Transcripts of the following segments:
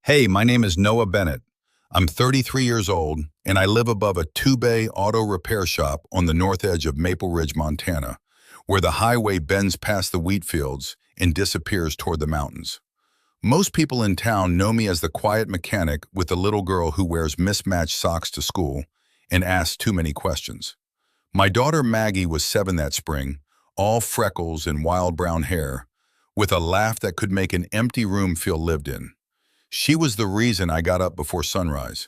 Hey, my name is Noah Bennett. I'm 33 years old, and I live above a two-bay auto repair shop on the north edge of Maple Ridge, Montana, where the highway bends past the wheat fields and disappears toward the mountains. Most people in town know me as the quiet mechanic with the little girl who wears mismatched socks to school and asks too many questions. My daughter Maggie was 7 that spring, all freckles and wild brown hair, with a laugh that could make an empty room feel lived in. She was the reason I got up before sunrise,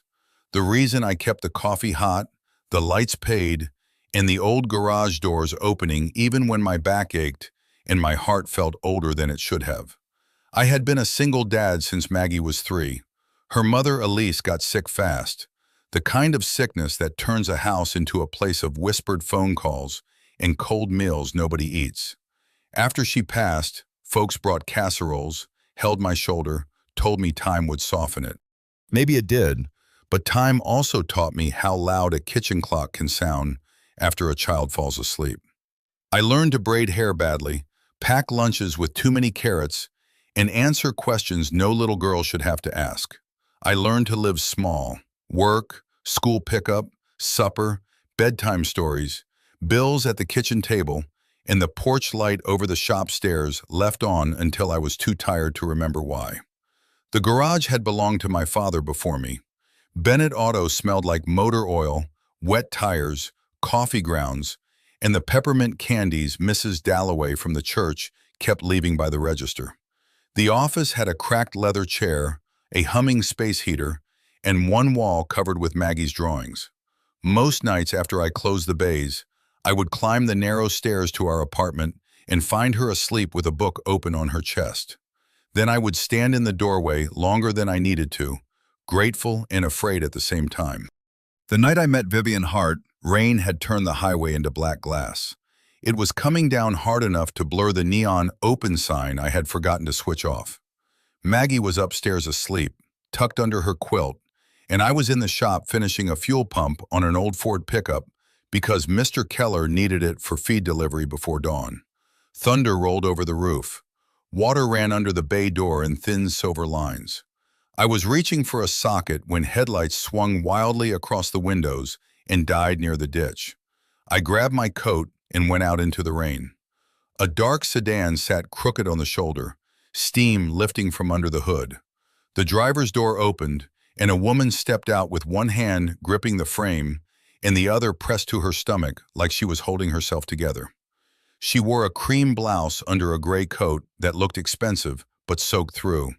the reason I kept the coffee hot, the lights paid, and the old garage doors opening even when my back ached and my heart felt older than it should have. I had been a single dad since Maggie was 3. Her mother, Elise, got sick fast, the kind of sickness that turns a house into a place of whispered phone calls and cold meals nobody eats. After she passed, folks brought casseroles, held my shoulder, told me time would soften it. Maybe it did, but time also taught me how loud a kitchen clock can sound after a child falls asleep. I learned to braid hair badly, pack lunches with too many carrots, and answer questions no little girl should have to ask. I learned to live small: work, school pickup, supper, bedtime stories, bills at the kitchen table, and the porch light over the shop stairs left on until I was too tired to remember why. The garage had belonged to my father before me. Bennett Auto smelled like motor oil, wet tires, coffee grounds, and the peppermint candies Mrs. Dalloway from the church kept leaving by the register. The office had a cracked leather chair, a humming space heater, and one wall covered with Maggie's drawings. Most nights after I closed the bays, I would climb the narrow stairs to our apartment and find her asleep with a book open on her chest. Then I would stand in the doorway longer than I needed to, grateful and afraid at the same time. The night I met Vivian Hart, rain had turned the highway into black glass. It was coming down hard enough to blur the neon open sign I had forgotten to switch off. Maggie was upstairs asleep, tucked under her quilt, and I was in the shop finishing a fuel pump on an old Ford pickup because Mr. Keller needed it for feed delivery before dawn. Thunder rolled over the roof. Water ran under the bay door in thin silver lines. I was reaching for a socket when headlights swung wildly across the windows and died near the ditch. I grabbed my coat and went out into the rain. A dark sedan sat crooked on the shoulder, steam lifting from under the hood. The driver's door opened, and a woman stepped out with one hand gripping the frame and the other pressed to her stomach like she was holding herself together. She wore a cream blouse under a gray coat that looked expensive but soaked through,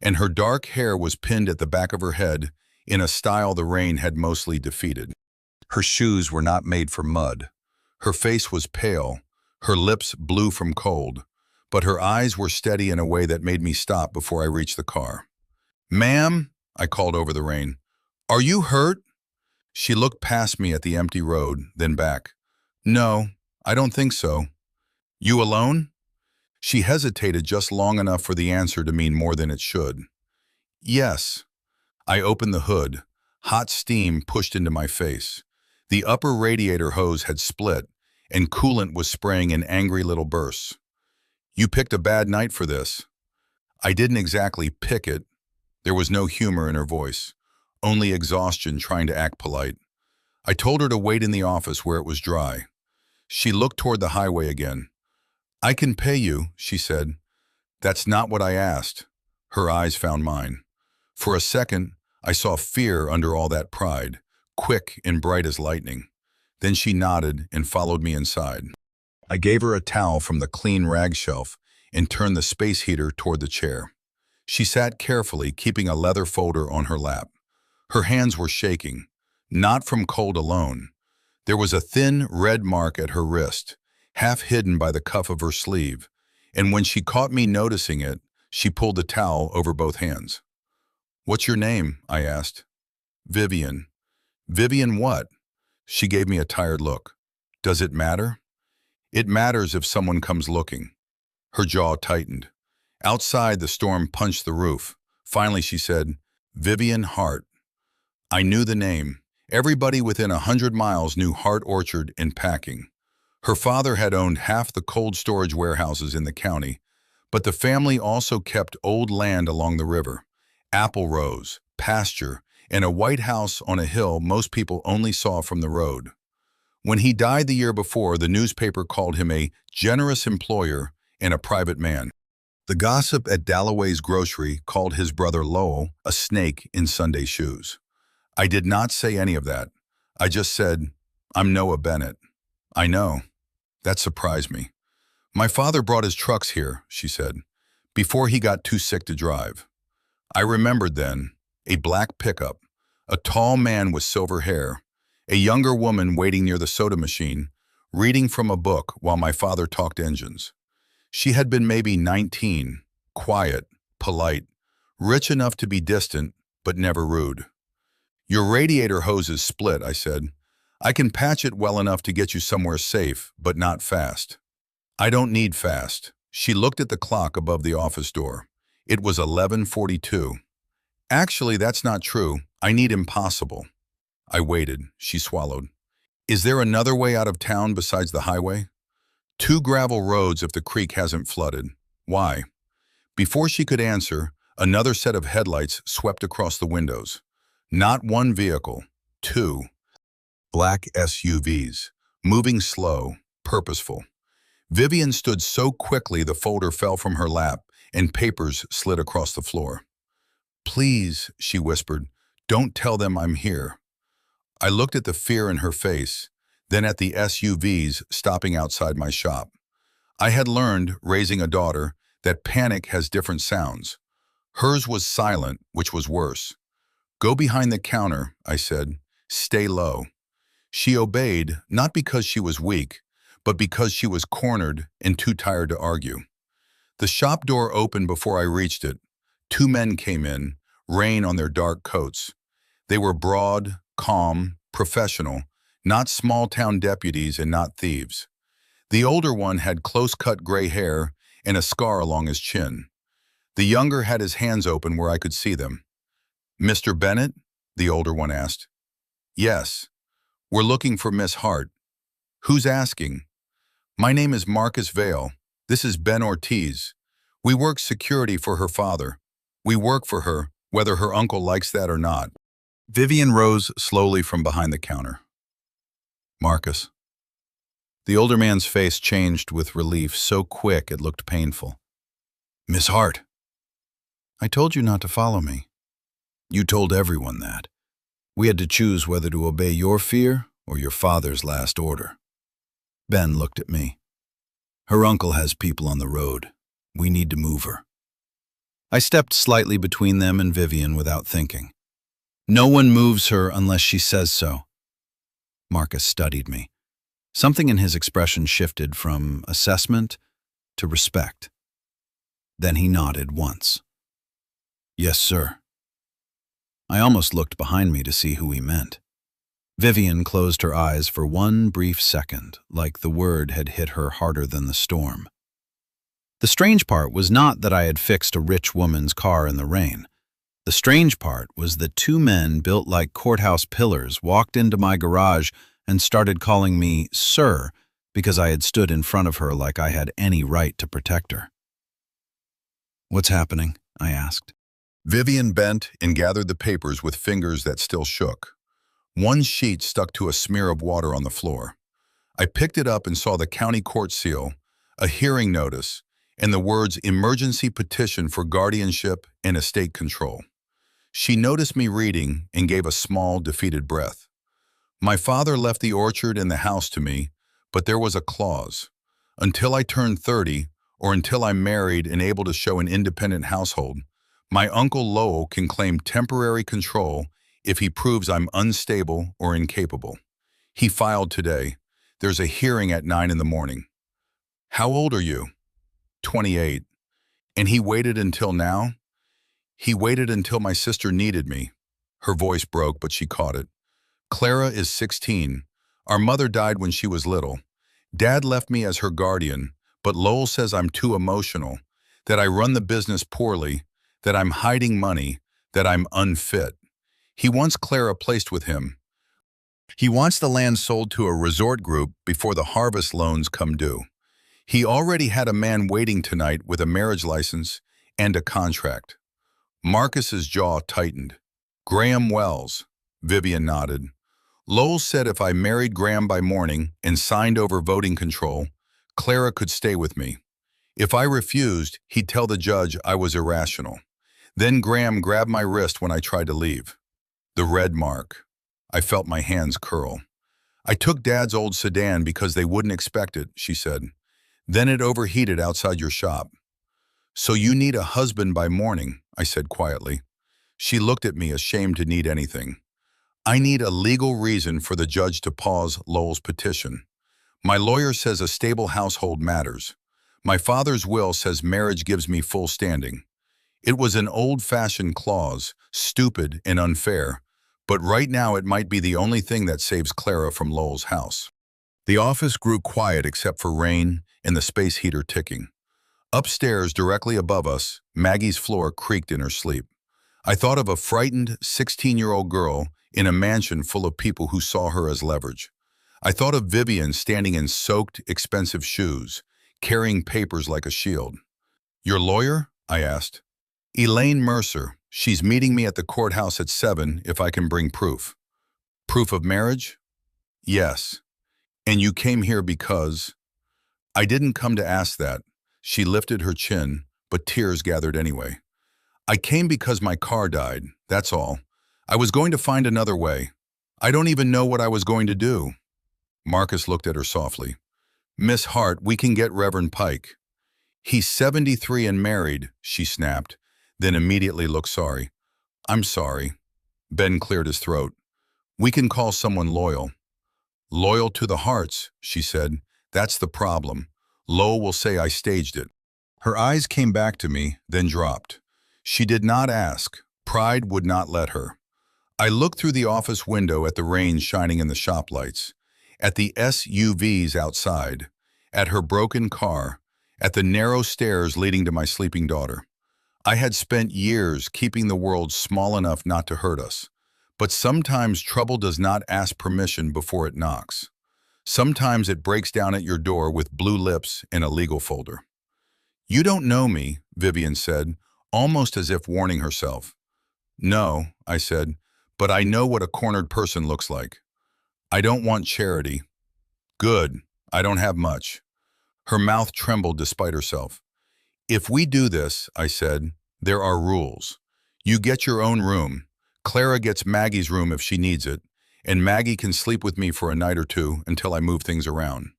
and her dark hair was pinned at the back of her head in a style the rain had mostly defeated. Her shoes were not made for mud. Her face was pale, her lips blue from cold, but her eyes were steady in a way that made me stop before I reached the car. "Ma'am," I called over the rain, "are you hurt?" She looked past me at the empty road, then back. "No, I don't think so." "You alone?" She hesitated just long enough for the answer to mean more than it should. "Yes." I opened the hood. Hot steam pushed into my face. The upper radiator hose had split, and coolant was spraying in angry little bursts. "You picked a bad night for this." I didn't exactly pick it. There was no humor in her voice, only exhaustion trying to act polite. I told her to wait in the office where it was dry. She looked toward the highway again. "I can pay you," she said. "That's not what I asked." Her eyes found mine. For a second, I saw fear under all that pride, quick and bright as lightning. Then she nodded and followed me inside. I gave her a towel from the clean rag shelf and turned the space heater toward the chair. She sat carefully, keeping a leather folder on her lap. Her hands were shaking, not from cold alone. There was a thin red mark at her wrist, half hidden by the cuff of her sleeve, and when she caught me noticing it, she pulled the towel over both hands. "What's your name?" I asked. "Vivian." "Vivian what?" She gave me a tired look. "Does it matter?" "It matters if someone comes looking." Her jaw tightened. Outside, the storm punched the roof. Finally, she said, "Vivian Hart." I knew the name. Everybody within 100 miles knew Hart Orchard and Packing. Her father had owned half the cold storage warehouses in the county, but the family also kept old land along the river, apple rows, pasture, and a white house on a hill most people only saw from the road. When he died the year before, the newspaper called him a generous employer and a private man. The gossip at Dalloway's grocery called his brother Lowell a snake in Sunday shoes. I did not say any of that. I just said, "I'm Noah Bennett." "I know." That surprised me. "My father brought his trucks here," she said, "before he got too sick to drive." I remembered then, a black pickup, a tall man with silver hair, a younger woman waiting near the soda machine, reading from a book while my father talked engines. She had been maybe 19, quiet, polite, rich enough to be distant, but never rude. "Your radiator hose is split," I said. "I can patch it well enough to get you somewhere safe, but not fast." "I don't need fast." She looked at the clock above the office door. It was 11:42. "Actually, that's not true. I need impossible." I waited. She swallowed. "Is there another way out of town besides the highway?" "Two gravel roads if the creek hasn't flooded." "Why?" Before she could answer, another set of headlights swept across the windows. Not one vehicle, two. Black SUVs, moving slow, purposeful. Vivian stood so quickly the folder fell from her lap and papers slid across the floor. "Please," she whispered, "don't tell them I'm here." I looked at the fear in her face, then at the SUVs stopping outside my shop. I had learned, raising a daughter, that panic has different sounds. Hers was silent, which was worse. "Go behind the counter," I said. "Stay low." She obeyed, not because she was weak, but because she was cornered and too tired to argue. The shop door opened before I reached it. Two men came in, rain on their dark coats. They were broad, calm, professional, not small-town deputies and not thieves. The older one had close-cut gray hair and a scar along his chin. The younger had his hands open where I could see them. "Mr. Bennett?" the older one asked. "Yes. We're looking for Miss Hart." "Who's asking?" "My name is Marcus Vale. This is Ben Ortiz. We work security for her father. We work for her, whether her uncle likes that or not." Vivian rose slowly from behind the counter. "Marcus." The older man's face changed with relief so quick it looked painful. "Miss Hart." "I told you not to follow me." "You told everyone that. We had to choose whether to obey your fear or your father's last order." Ben looked at me. "Her uncle has people on the road. We need to move her." I stepped slightly between them and Vivian without thinking. "No one moves her unless she says so." Marcus studied me. Something in his expression shifted from assessment to respect. Then he nodded once. "Yes, sir." I almost looked behind me to see who he meant. Vivian closed her eyes for one brief second, like the word had hit her harder than the storm. The strange part was not that I had fixed a rich woman's car in the rain. The strange part was that two men built like courthouse pillars walked into my garage and started calling me sir because I had stood in front of her like I had any right to protect her. "What's happening?" I asked. Vivian bent and gathered the papers with fingers that still shook. One sheet stuck to a smear of water on the floor. I picked it up and saw the county court seal, a hearing notice, and the words "Emergency Petition for Guardianship and Estate Control." She noticed me reading and gave a small, defeated breath. "My father left the orchard and the house to me, but there was a clause. Until I turn 30, or until I'm married and able to show an independent household, my uncle Lowell can claim temporary control if he proves I'm unstable or incapable. He filed today. There's a hearing at 9 in the morning." "How old are you?" 28. "And he waited until now?" "He waited until my sister needed me." Her voice broke, but she caught it. "Clara is 16. Our mother died when she was little. Dad left me as her guardian, but Lowell says I'm too emotional, that I run the business poorly, that I'm hiding money, that I'm unfit. He wants Clara placed with him. He wants the land sold to a resort group before the harvest loans come due. He already had a man waiting tonight with a marriage license and a contract." Marcus's jaw tightened. Graham Wells. Vivian nodded. Lowell said if I married Graham by morning and signed over voting control, Clara could stay with me. If I refused, he'd tell the judge I was irrational. Then Graham grabbed my wrist when I tried to leave. The red mark. I felt my hands curl. I took Dad's old sedan because they wouldn't expect it, she said. Then it overheated outside your shop. So you need a husband by morning, I said quietly. She looked at me, ashamed to need anything. I need a legal reason for the judge to pause Lowell's petition. My lawyer says a stable household matters. My father's will says marriage gives me full standing. It was an old-fashioned clause, stupid and unfair, but right now it might be the only thing that saves Clara from Lowell's house. The office grew quiet except for rain and the space heater ticking. Upstairs, directly above us, Maggie's floor creaked in her sleep. I thought of a frightened 16-year-old girl in a mansion full of people who saw her as leverage. I thought of Vivian standing in soaked, expensive shoes, carrying papers like a shield. Your lawyer? I asked. Elaine Mercer. She's meeting me at the courthouse at 7 if I can bring proof. Proof of marriage? Yes. And you came here because… I didn't come to ask that. She lifted her chin, but tears gathered anyway. I came because my car died, that's all. I was going to find another way. I don't even know what I was going to do. Marcus looked at her softly. Miss Hart, we can get Reverend Pike. He's 73 and married, she snapped, then immediately looked sorry. I'm sorry. Ben cleared his throat. We can call someone loyal. Loyal to the Harts, she said. That's the problem. Lowell will say I staged it. Her eyes came back to me, then dropped. She did not ask. Pride would not let her. I looked through the office window at the rain shining in the shop lights, at the SUVs outside, at her broken car, at the narrow stairs leading to my sleeping daughter. I had spent years keeping the world small enough not to hurt us. But sometimes trouble does not ask permission before it knocks. Sometimes it breaks down at your door with blue lips in a legal folder. You don't know me, Vivian said, almost as if warning herself. No, I said, but I know what a cornered person looks like. I don't want charity. Good, I don't have much. Her mouth trembled despite herself. If we do this, I said, there are rules. You get your own room. Clara gets Maggie's room if she needs it, and Maggie can sleep with me for a night or two until I move things around.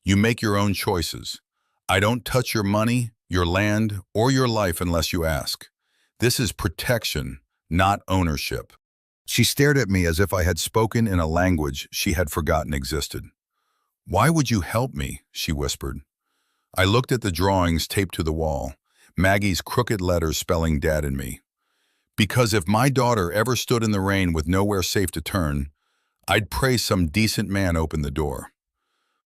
You make your own choices. I don't touch your money, your land, or your life unless you ask. This is protection, not ownership. She stared at me as if I had spoken in a language she had forgotten existed. Why would you help me? She whispered. I looked at the drawings taped to the wall, Maggie's crooked letters spelling Dad and me. Because if my daughter ever stood in the rain with nowhere safe to turn, I'd pray some decent man open the door.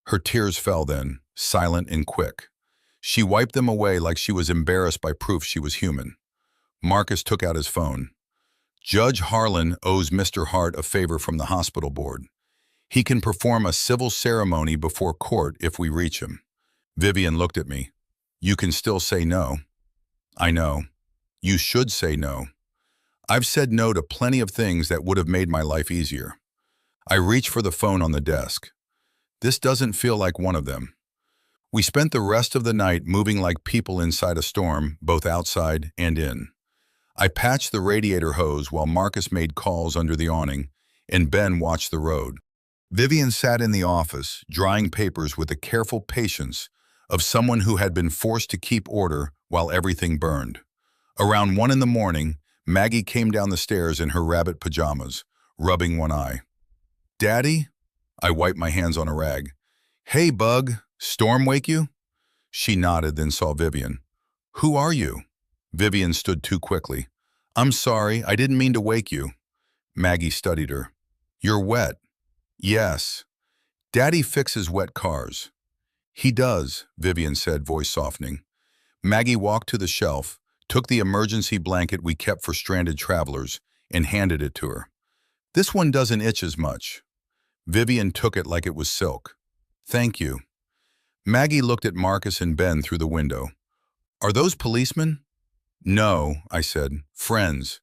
Her tears fell then, silent and quick. She wiped them away like she was embarrassed by proof she was human. Marcus took out his phone. Judge Harlan owes Mr. Hart a favor from the hospital board. He can perform a civil ceremony before court if we reach him. Vivian looked at me. You can still say no. I know. You should say no. I've said no to plenty of things that would have made my life easier. I reached for the phone on the desk. This doesn't feel like one of them. We spent the rest of the night moving like people inside a storm, both outside and in. I patched the radiator hose while Marcus made calls under the awning, and Ben watched the road. Vivian sat in the office, drying papers with the careful patience of someone who had been forced to keep order while everything burned. Around 1 a.m, Maggie came down the stairs in her rabbit pajamas, rubbing one eye. Daddy? I wiped my hands on a rag. Hey, Bug, storm wake you? She nodded, then saw Vivian. Who are you? Vivian stood too quickly. I'm sorry, I didn't mean to wake you. Maggie studied her. You're wet. Yes. Daddy fixes wet cars. He does, Vivian said, voice softening. Maggie walked to the shelf, took the emergency blanket we kept for stranded travelers, and handed it to her. This one doesn't itch as much. Vivian took it like it was silk. Thank you. Maggie looked at Marcus and Ben through the window. Are those policemen? No, I said. Friends.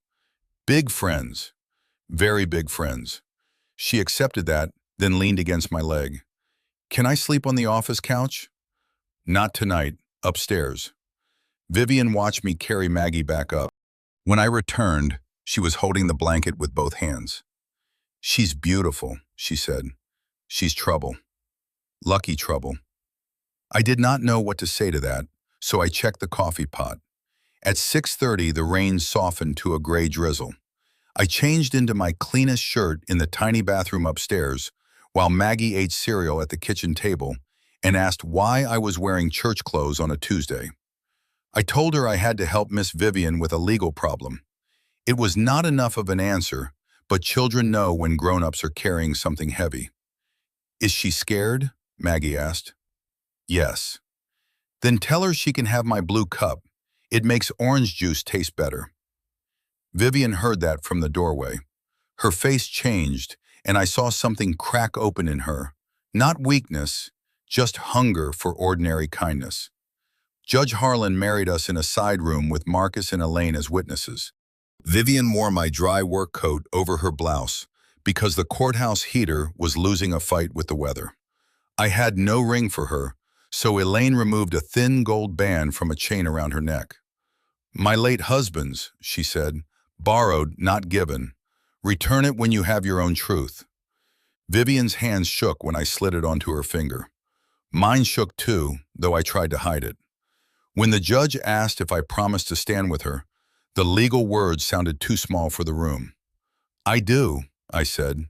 Big friends. Very big friends. She accepted that, then leaned against my leg. Can I sleep on the office couch? Not tonight. Upstairs. Vivian watched me carry Maggie back up. When I returned, she was holding the blanket with both hands. She's beautiful, she said. She's trouble. Lucky trouble. I did not know what to say to that, so I checked the coffee pot. At 6:30, the rain softened to a gray drizzle. I changed into my cleanest shirt in the tiny bathroom upstairs while Maggie ate cereal at the kitchen table and asked why I was wearing church clothes on a Tuesday. I told her I had to help Miss Vivian with a legal problem. It was not enough of an answer, but children know when grown-ups are carrying something heavy. Is she scared? Maggie asked. Yes. Then tell her she can have my blue cup. It makes orange juice taste better. Vivian heard that from the doorway. Her face changed, and I saw something crack open in her. Not weakness, just hunger for ordinary kindness. Judge Harlan married us in a side room with Marcus and Elaine as witnesses. Vivian wore my dry work coat over her blouse because the courthouse heater was losing a fight with the weather. I had no ring for her, so Elaine removed a thin gold band from a chain around her neck. My late husband's, she said, borrowed, not given. Return it when you have your own truth. Vivian's hands shook when I slid it onto her finger. Mine shook too, though I tried to hide it. When the judge asked if I promised to stand with her, the legal words sounded too small for the room. I do, I said.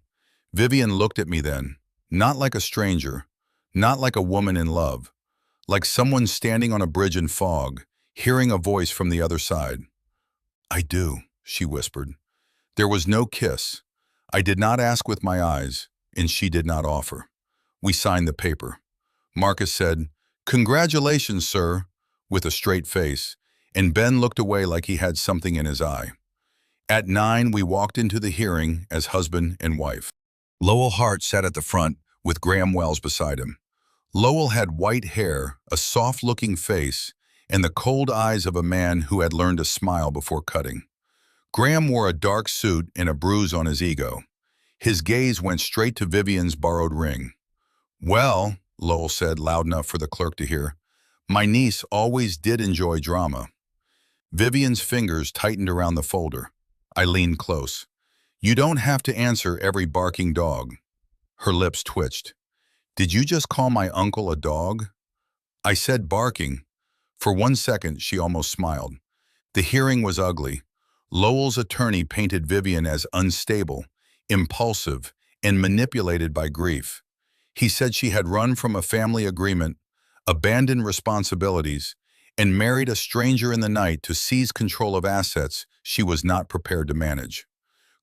Vivian looked at me then, not like a stranger, not like a woman in love, like someone standing on a bridge in fog, hearing a voice from the other side. I do, she whispered. There was no kiss. I did not ask with my eyes, and she did not offer. We signed the paper. Marcus said, "Congratulations, sir," with a straight face, and Ben looked away like he had something in his eye. At 9, we walked into the hearing as husband and wife. Lowell Hart sat at the front with Graham Wells beside him. Lowell had white hair, a soft-looking face, and the cold eyes of a man who had learned to smile before cutting. Graham wore a dark suit and a bruise on his ego. His gaze went straight to Vivian's borrowed ring. Well, Lowell said loud enough for the clerk to hear, my niece always did enjoy drama. Vivian's fingers tightened around the folder. I leaned close. You don't have to answer every barking dog. Her lips twitched. Did you just call my uncle a dog? I said barking. For 1 second, she almost smiled. The hearing was ugly. Lowell's attorney painted Vivian as unstable, impulsive, and manipulated by grief. He said she had run from a family agreement, abandoned responsibilities, and married a stranger in the night to seize control of assets she was not prepared to manage.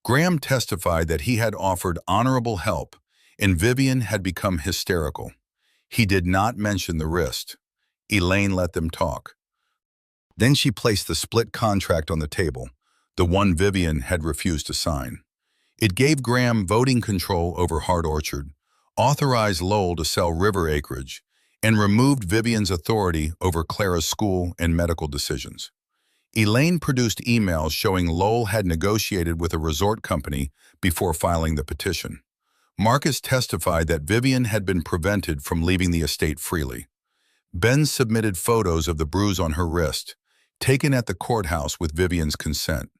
Graham testified that he had offered honorable help, and Vivian had become hysterical. He did not mention the wrist. Elaine let them talk. Then she placed the split contract on the table, the one Vivian had refused to sign. It gave Graham voting control over Hart Orchard, authorized Lowell to sell river acreage, and removed Vivian's authority over Clara's school and medical decisions. Elaine produced emails showing Lowell had negotiated with a resort company before filing the petition. Marcus testified that Vivian had been prevented from leaving the estate freely. Ben submitted photos of the bruise on her wrist, taken at the courthouse with Vivian's consent.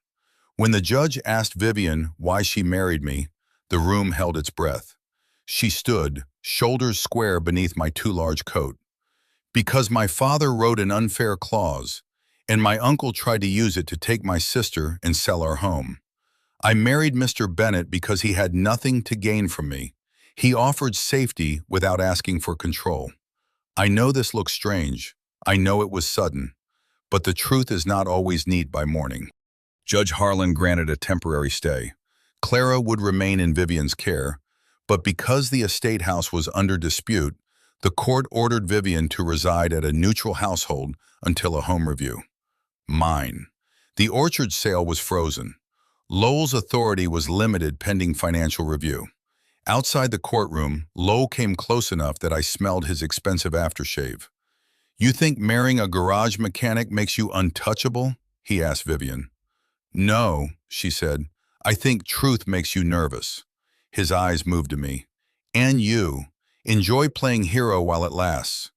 When the judge asked Vivian why she married me, the room held its breath. She stood, shoulders square beneath my too large coat. Because my father wrote an unfair clause, and my uncle tried to use it to take my sister and sell our home. I married Mr. Bennett because he had nothing to gain from me. He offered safety without asking for control. I know this looks strange. I know it was sudden. But the truth is not always neat by morning. Judge Harlan granted a temporary stay. Clara would remain in Vivian's care, but because the estate house was under dispute, the court ordered Vivian to reside at a neutral household until a home review. Mine. The orchard sale was frozen. Lowell's authority was limited pending financial review. Outside the courtroom, Lowell came close enough that I smelled his expensive aftershave. You think marrying a garage mechanic makes you untouchable? he asked Vivian. No, she said. I think truth makes you nervous. His eyes moved to me. And you. Enjoy playing hero while it lasts.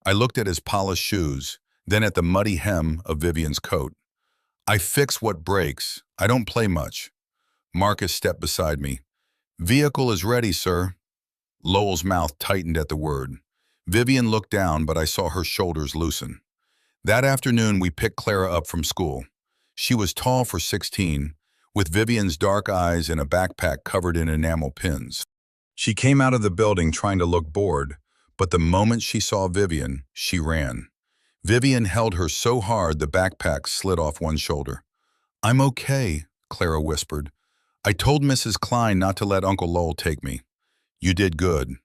I looked at his polished shoes, then at the muddy hem of Vivian's coat. I fix what breaks. I don't play much. Marcus stepped beside me. Vehicle is ready, sir. Lowell's mouth tightened at the word. Vivian looked down, but I saw her shoulders loosen. That afternoon, we picked Clara up from school. She was tall for 16, with Vivian's dark eyes and a backpack covered in enamel pins. She came out of the building trying to look bored, but the moment she saw Vivian, she ran. Vivian held her so hard the backpack slid off one shoulder. I'm okay, Clara whispered. I told Mrs. Klein not to let Uncle Lowell take me. You did good.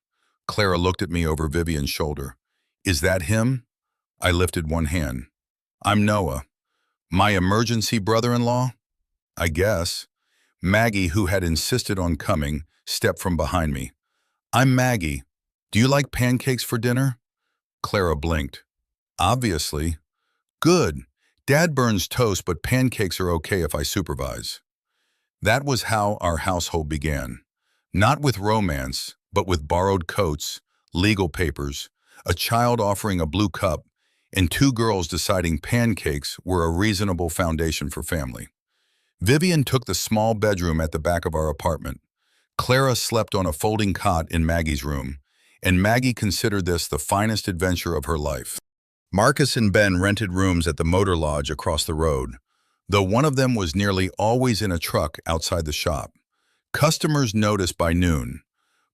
Clara looked at me over Vivian's shoulder. Is that him? I lifted one hand. I'm Noah. My emergency brother-in-law? I guess. Maggie, who had insisted on coming, stepped from behind me. I'm Maggie. Do you like pancakes for dinner? Clara blinked. Obviously. Good. Dad burns toast, but pancakes are okay if I supervise. That was how our household began. Not with romance, but with borrowed coats, legal papers, a child offering a blue cup, and two girls deciding pancakes were a reasonable foundation for family. Vivian took the small bedroom at the back of our apartment. Clara slept on a folding cot in Maggie's room, and Maggie considered this the finest adventure of her life. Marcus and Ben rented rooms at the motor lodge across the road, though one of them was nearly always in a truck outside the shop. Customers noticed by noon.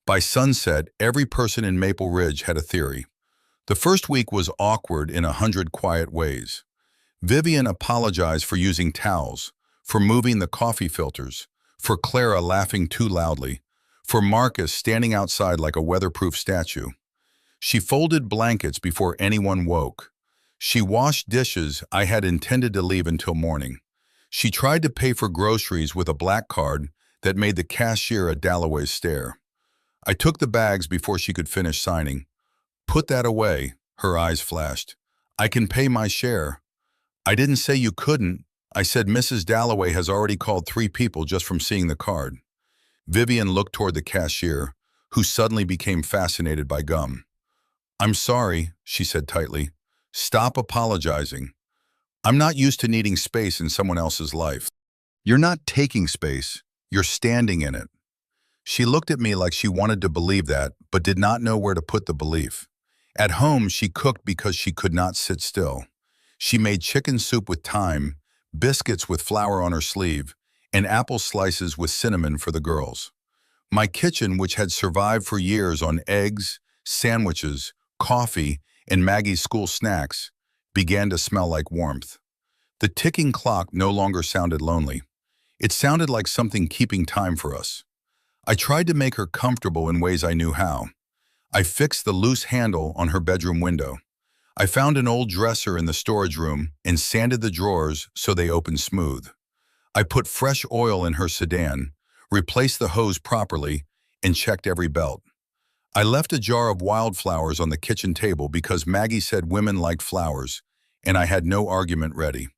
By sunset, every person in Maple Ridge had a theory. The first week was awkward in 100 quiet ways. Vivian apologized for using towels, for moving the coffee filters, for Clara laughing too loudly, for Marcus standing outside like a weatherproof statue. She folded blankets before anyone woke. She washed dishes I had intended to leave until morning. She tried to pay for groceries with a black card that made the cashier a Dalloway's stare. I took the bags before she could finish signing. Put that away, her eyes flashed. I can pay my share. I didn't say you couldn't. I said Mrs. Dalloway has already called 3 people just from seeing the card. Vivian looked toward the cashier, who suddenly became fascinated by gum. I'm sorry, she said tightly. Stop apologizing. I'm not used to needing space in someone else's life. You're not taking space, you're standing in it. She looked at me like she wanted to believe that, but did not know where to put the belief. At home, she cooked because she could not sit still. She made chicken soup with thyme, biscuits with flour on her sleeve, and apple slices with cinnamon for the girls. My kitchen, which had survived for years on eggs, sandwiches, coffee, and Maggie's school snacks, began to smell like warmth. The ticking clock no longer sounded lonely. It sounded like something keeping time for us. I tried to make her comfortable in ways I knew how. I fixed the loose handle on her bedroom window. I found an old dresser in the storage room and sanded the drawers so they opened smooth. I put fresh oil in her sedan, replaced the hose properly, and checked every belt. I left a jar of wildflowers on the kitchen table because Maggie said women liked flowers, and I had no argument ready.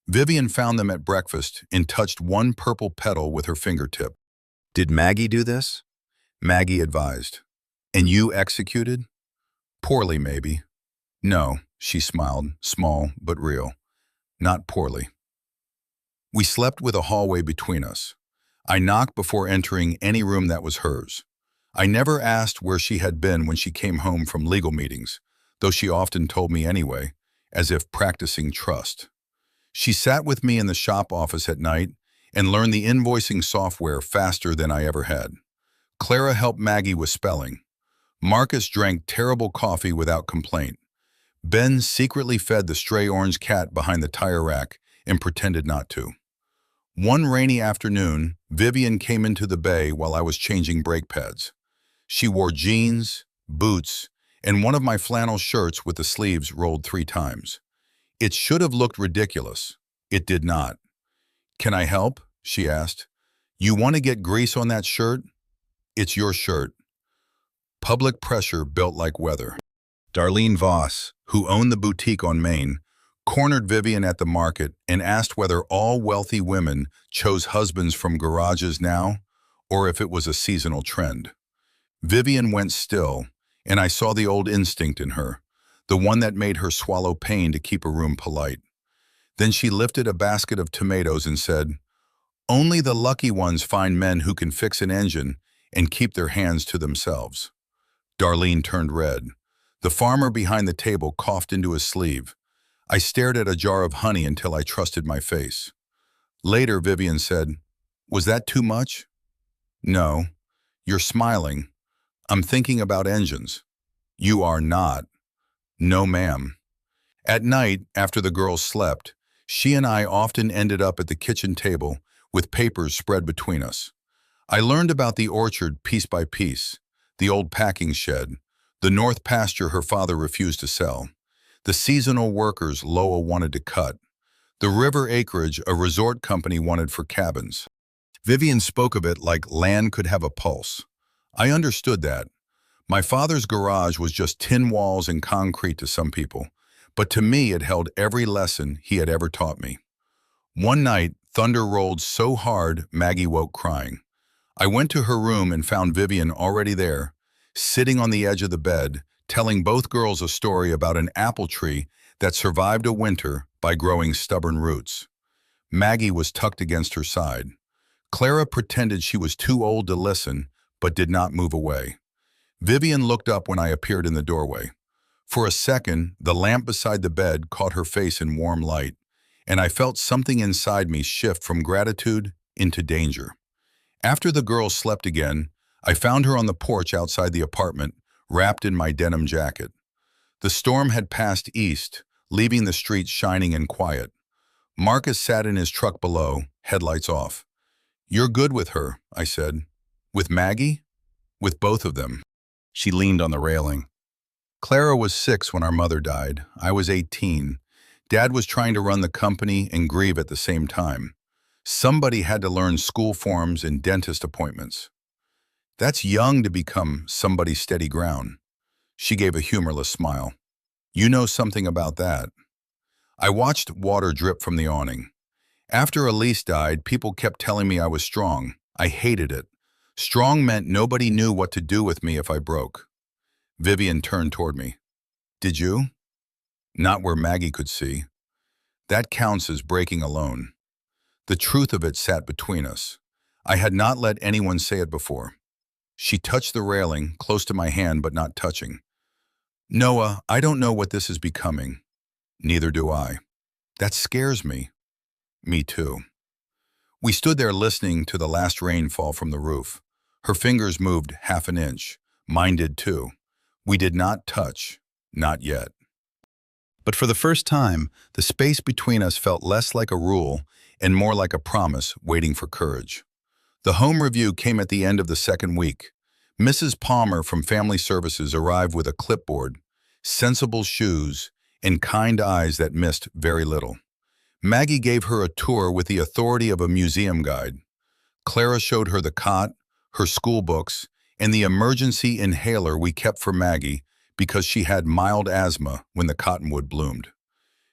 Vivian found them at breakfast and touched one purple petal with her fingertip. Did Maggie do this? Maggie advised. And you executed? Poorly, maybe. No, she smiled, small but real. Not poorly. We slept with a hallway between us. I knocked before entering any room that was hers. I never asked where she had been when she came home from legal meetings, though she often told me anyway, as if practicing trust. She sat with me in the shop office at night and learned the invoicing software faster than I ever had. Clara helped Maggie with spelling. Marcus drank terrible coffee without complaint. Ben secretly fed the stray orange cat behind the tire rack and pretended not to. One rainy afternoon, Vivian came into the bay while I was changing brake pads. She wore jeans, boots, and one of my flannel shirts with the sleeves rolled 3 times. It should have looked ridiculous. It did not. Can I help? She asked. You want to get grease on that shirt? It's your shirt. Public pressure built like weather. Darlene Voss, who owned the boutique on Main, cornered Vivian at the market, and asked whether all wealthy women chose husbands from garages now, or if it was a seasonal trend. Vivian went still, and I saw the old instinct in her, the one that made her swallow pain to keep a room polite. Then she lifted a basket of tomatoes and said, "Only the lucky ones find men who can fix an engine and keep their hands to themselves." Darlene turned red. The farmer behind the table coughed into his sleeve. I stared at a jar of honey until I trusted my face. Later, Vivian said, "Was that too much?" "No. You're smiling. I'm thinking about engines." "You are not." "No, ma'am." At night, after the girls slept, she and I often ended up at the kitchen table with papers spread between us. I learned about the orchard piece by piece, the old packing shed, the north pasture her father refused to sell, the seasonal workers Loa wanted to cut, the river acreage a resort company wanted for cabins. Vivian spoke of it like land could have a pulse. I understood that. My father's garage was just tin walls and concrete to some people, but to me it held every lesson he had ever taught me. One night, thunder rolled so hard Maggie woke crying. I went to her room and found Vivian already there, sitting on the edge of the bed, telling both girls a story about an apple tree that survived a winter by growing stubborn roots. Maggie was tucked against her side. Clara pretended she was too old to listen, but did not move away. Vivian looked up when I appeared in the doorway. For a second, the lamp beside the bed caught her face in warm light, and I felt something inside me shift from gratitude into danger. After the girls slept again, I found her on the porch outside the apartment, wrapped in my denim jacket. The storm had passed east, leaving the streets shining and quiet. Marcus sat in his truck below, headlights off. "You're good with her," I said. "With Maggie?" "With both of them." She leaned on the railing. "Clara was 6 when our mother died. I was 18. Dad was trying to run the company and grieve at the same time. Somebody had to learn school forms and dentist appointments. That's young to become somebody's steady ground." She gave a humorless smile. "You know something about that." I watched water drip from the awning. After Elise died, people kept telling me I was strong. I hated it. Strong meant nobody knew what to do with me if I broke. Vivian turned toward me. "Did you?" "Not where Maggie could see. That counts as breaking alone." The truth of it sat between us. I had not let anyone say it before. She touched the railing, close to my hand but not touching. "Noah, I don't know what this is becoming." "Neither do I." "That scares me." "Me too." We stood there listening to the last rain fall from the roof. Her fingers moved half an inch. Mine did too. We did not touch. Not yet. But for the first time, the space between us felt less like a rule and more like a promise waiting for courage. The home review came at the end of the second week. Mrs. Palmer from Family Services arrived with a clipboard, sensible shoes, and kind eyes that missed very little. Maggie gave her a tour with the authority of a museum guide. Clara showed her the cot, her school books, and the emergency inhaler we kept for Maggie because she had mild asthma when the cottonwood bloomed.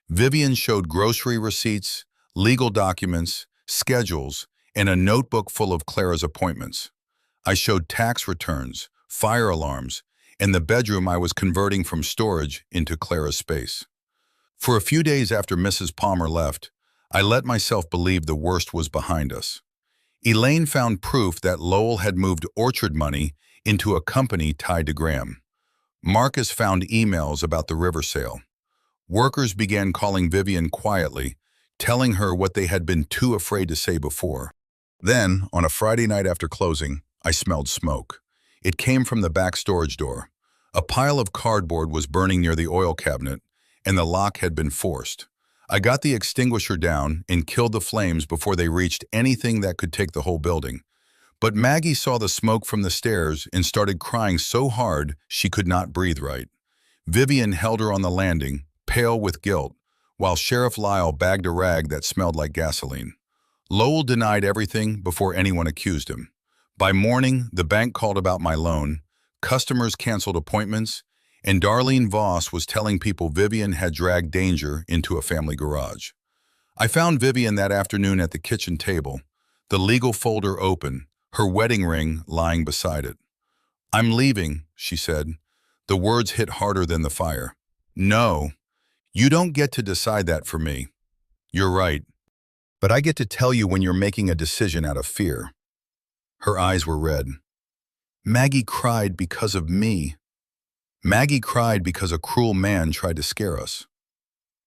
Vivian showed grocery receipts, legal documents, schedules, and a notebook full of Clara's appointments. I showed tax returns, fire alarms, and the bedroom I was converting from storage into Clara's space. For a few days after Mrs. Palmer left, I let myself believe the worst was behind us. Elaine found proof that Lowell had moved orchard money into a company tied to Graham. Marcus found emails about the river sale. Workers began calling Vivian quietly, telling her what they had been too afraid to say before. Then, on a Friday night after closing, I smelled smoke. It came from the back storage door. A pile of cardboard was burning near the oil cabinet, and the lock had been forced. I got the extinguisher down and killed the flames before they reached anything that could take the whole building. But Maggie saw the smoke from the stairs and started crying so hard she could not breathe right. Vivian held her on the landing, pale with guilt, while Sheriff Lyle bagged a rag that smelled like gasoline. Lowell denied everything before anyone accused him. By morning, the bank called about my loan, customers canceled appointments, and Darlene Voss was telling people Vivian had dragged danger into a family garage. I found Vivian that afternoon at the kitchen table, the legal folder open, her wedding ring lying beside it. "I'm leaving," she said. The words hit harder than the fire. "No, you don't get to decide that for me. You're right. But I get to tell you when you're making a decision out of fear." Her eyes were red. "Maggie cried because of me. Maggie cried because a cruel man tried to scare us.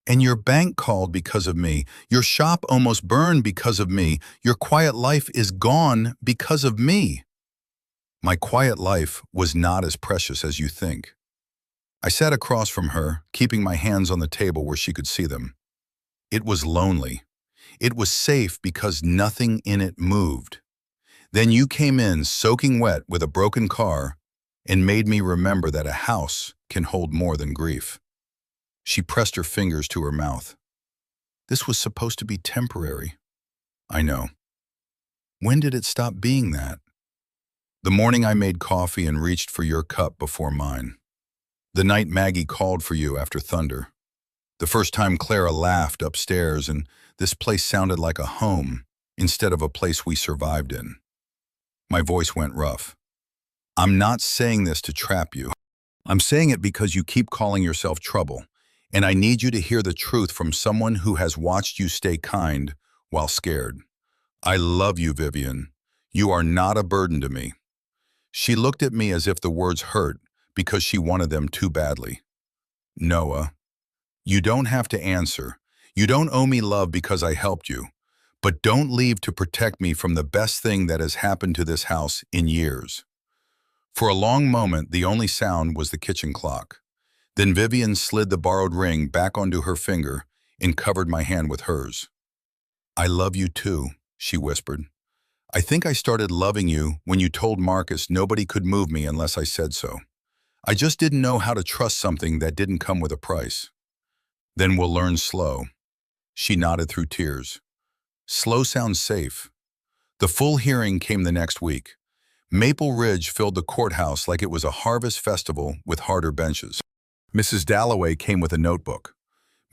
And your bank called because of me. Your shop almost burned because of me. Your quiet life is gone because of me." My quiet life was not as precious as you think. I sat across from her, keeping my hands on the table where she could see them. It was lonely. It was safe because nothing in it moved. Then you came in soaking wet with a broken car and made me remember that a house can hold more than grief. She pressed her fingers to her mouth. "This was supposed to be temporary." "I know." "When did it stop being that?" "The morning I made coffee and reached for your cup before mine. The night Maggie called for you after thunder. The first time Clara laughed upstairs and this place sounded like a home instead of a place we survived in." My voice went rough. "I'm not saying this to trap you. I'm saying it because you keep calling yourself trouble, and I need you to hear the truth from someone who has watched you stay kind while scared. I love you, Vivian. You are not a burden to me." She looked at me as if the words hurt because she wanted them too badly. "Noah, you don't have to answer. You don't owe me love because I helped you. But don't leave to protect me from the best thing that has happened to this house in years." For a long moment, the only sound was the kitchen clock. Then Vivian slid the borrowed ring back onto her finger and covered my hand with hers. "I love you too," she whispered. "I think I started loving you when you told Marcus nobody could move me unless I said so. I just didn't know how to trust something that didn't come with a price." "Then we'll learn slow." She nodded through tears. "Slow sounds safe." The full hearing came the next week. Maple Ridge filled the courthouse like it was a harvest festival with harder benches. Mrs. Dalloway came with a notebook.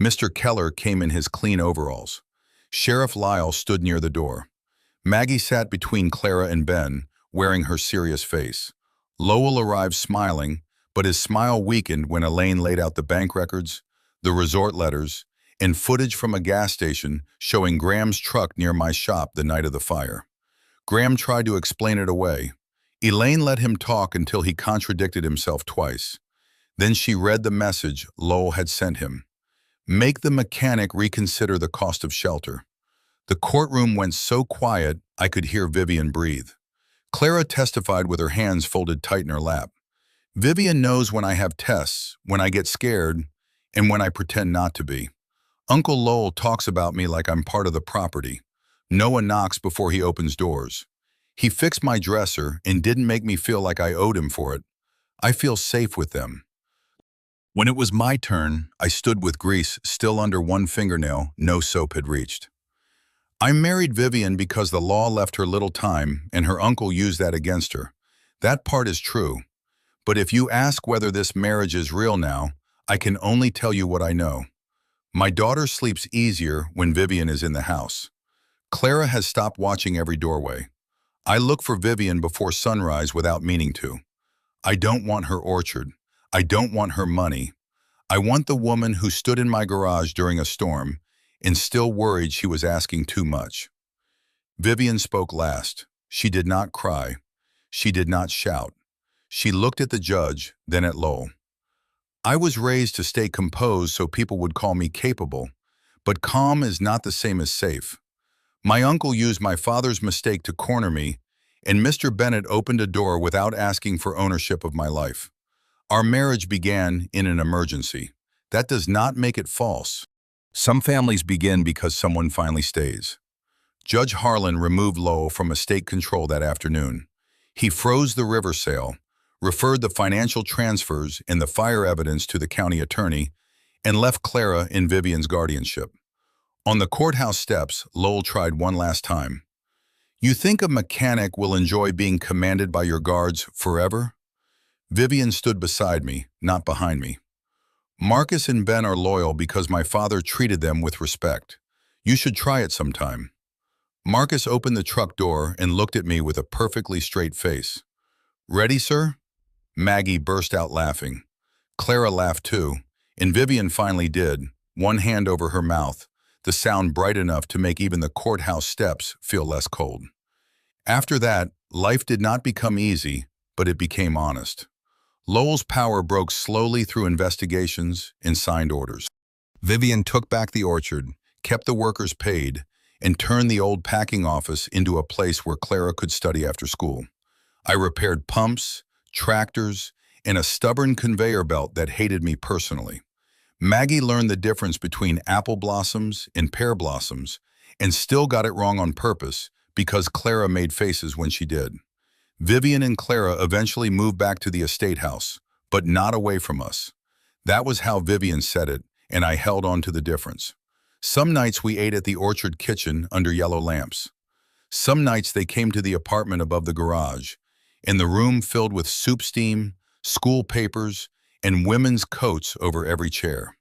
Mr. Keller came in his clean overalls. Sheriff Lyle stood near the door. Maggie sat between Clara and Ben, wearing her serious face. Lowell arrived smiling, but his smile weakened when Elaine laid out the bank records, the resort letters, and footage from a gas station showing Graham's truck near my shop the night of the fire. Graham tried to explain it away. Elaine let him talk until he contradicted himself twice. Then she read the message Lowell had sent him. "Make the mechanic reconsider the cost of shelter." The courtroom went so quiet I could hear Vivian breathe. Clara testified with her hands folded tight in her lap. "Vivian knows when I have tests, when I get scared, and when I pretend not to be. Uncle Lowell talks about me like I'm part of the property. Noah knocks before he opens doors. He fixed my dresser and didn't make me feel like I owed him for it. I feel safe with them." When it was my turn, I stood with grease still under one fingernail no soap had reached. "I married Vivian because the law left her little time and her uncle used that against her. That part is true. But if you ask whether this marriage is real now, I can only tell you what I know. My daughter sleeps easier when Vivian is in the house. Clara has stopped watching every doorway. I look for Vivian before sunrise without meaning to. I don't want her orchard. I don't want her money. I want the woman who stood in my garage during a storm and still worried she was asking too much." Vivian spoke last. She did not cry. She did not shout. She looked at the judge, then at Lowell. "I was raised to stay composed so people would call me capable, but calm is not the same as safe. My uncle used my father's mistake to corner me, and Mr. Bennett opened a door without asking for ownership of my life. Our marriage began in an emergency. That does not make it false. Some families begin because someone finally stays." Judge Harlan removed Lowell from estate control that afternoon. He froze the river sale, referred the financial transfers and the fire evidence to the county attorney, and left Clara in Vivian's guardianship. On the courthouse steps, Lowell tried one last time. "You think a mechanic will enjoy being commanded by your guards forever?" Vivian stood beside me, not behind me. Marcus and Ben are loyal because my father treated them with respect. You should try it sometime. Marcus opened the truck door and looked at me with a perfectly straight face. Ready, sir? Maggie burst out laughing. Clara laughed too, and Vivian finally did, one hand over her mouth, the sound bright enough to make even the courthouse steps feel less cold. After that, life did not become easy, but it became honest. Lowell's power broke slowly through investigations and signed orders. Vivian took back the orchard, kept the workers paid, and turned the old packing office into a place where Clara could study after school. I repaired pumps, tractors, and a stubborn conveyor belt that hated me personally. Maggie learned the difference between apple blossoms and pear blossoms and still got it wrong on purpose because Clara made faces when she did. Vivian and Clara eventually moved back to the estate house, but not away from us. That was how Vivian said it, and I held on to the difference. Some nights we ate at the orchard kitchen under yellow lamps. Some nights they came to the apartment above the garage, in the room filled with soup steam, school papers, and women's coats over every chair.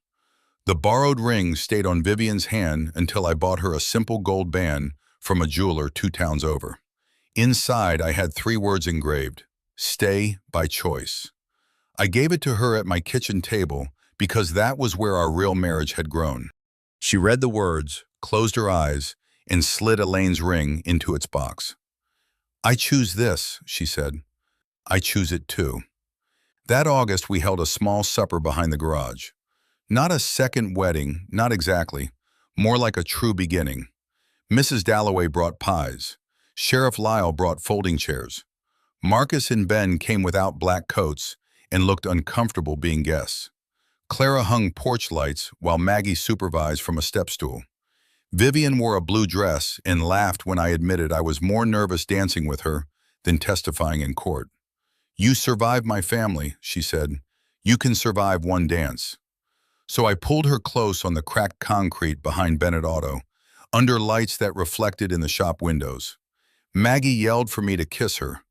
The borrowed ring stayed on Vivian's hand until I bought her a simple gold band from a jeweler 2 towns over. Inside, I had 3 words engraved: stay by choice. I gave it to her at my kitchen table because that was where our real marriage had grown. She read the words, closed her eyes, and slid Elaine's ring into its box. I choose this, she said. I choose it too. That August, we held a small supper behind the garage. Not a second wedding, not exactly. More like a true beginning. Mrs. Dalloway brought pies. Sheriff Lyle brought folding chairs. Marcus and Ben came without black coats and looked uncomfortable being guests. Clara hung porch lights while Maggie supervised from a step stool. Vivian wore a blue dress and laughed when I admitted I was more nervous dancing with her than testifying in court. You survived my family, she said. You can survive one dance. So I pulled her close on the cracked concrete behind Bennett Auto, under lights that reflected in the shop windows. Maggie yelled for me to kiss her.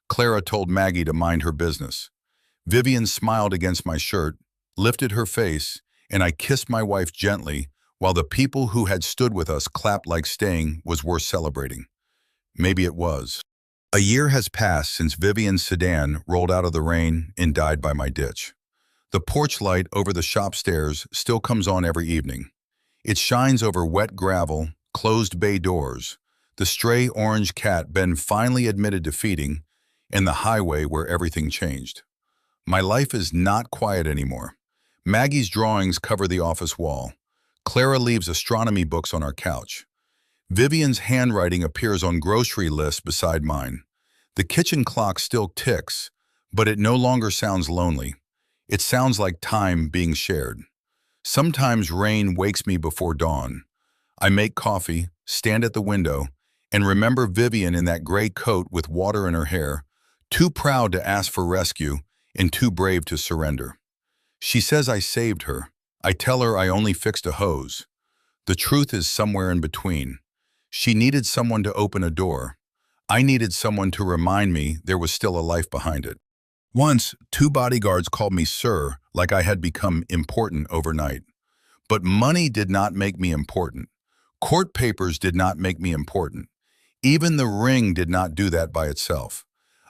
Clara told Maggie to mind her business. Vivian smiled against my shirt, lifted her face, and I kissed my wife gently while the people who had stood with us clapped like staying was worth celebrating. Maybe it was. A year has passed since Vivian's sedan rolled out of the rain and died by my ditch. The porch light over the shop stairs still comes on every evening. It shines over wet gravel, closed bay doors, the stray orange cat Ben finally admitted to feeding, and the highway where everything changed. My life is not quiet anymore. Maggie's drawings cover the office wall. Clara leaves astronomy books on our couch. Vivian's handwriting appears on grocery lists beside mine. The kitchen clock still ticks, but it no longer sounds lonely. It sounds like time being shared. Sometimes rain wakes me before dawn. I make coffee, stand at the window, and remember Vivian in that gray coat with water in her hair, too proud to ask for rescue and too brave to surrender. She says I saved her. I tell her I only fixed a hose. The truth is somewhere in between. She needed someone to open a door. I needed someone to remind me there was still a life behind it. Once, 2 bodyguards called me sir, like I had become important overnight. But money did not make me important. Court papers did not make me important. Even the ring did not do that by itself.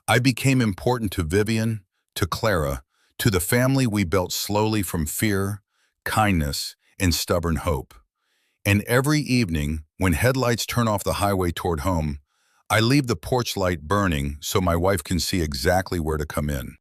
I became important to Vivian, to Clara, to the family we built slowly from fear, kindness, and stubborn hope. And every evening, when headlights turn off the highway toward home, I leave the porch light burning so my wife can see exactly where to come in.